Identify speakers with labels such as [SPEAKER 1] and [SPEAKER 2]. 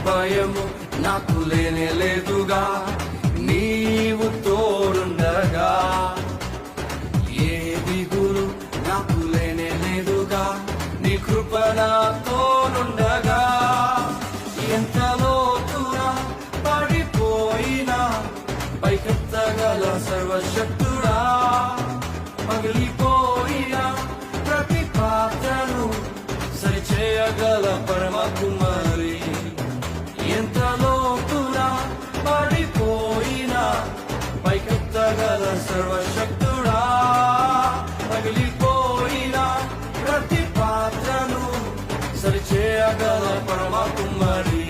[SPEAKER 1] భయము నాకు లేనే లేదుగా, నీవు తోడుండగా. ఏ దిగులు నాకు లేనే లేదుగా, నీ కృప నాతోనుండగా. ఎంత లోతునా పడిపోయినా పైకెత్తగల సర్వశక్తుడా, పగిలిపోయిన ప్రతి పాత్రను సరిచేయగల పరమ కుమారి. ఎంత లోతునా పడిపోయిన పైకెత్తగల సర్వశక్తుడా, పగిలిపోయిన ప్రతి పాత్రను సరిచేయగల పరమ కుమారి.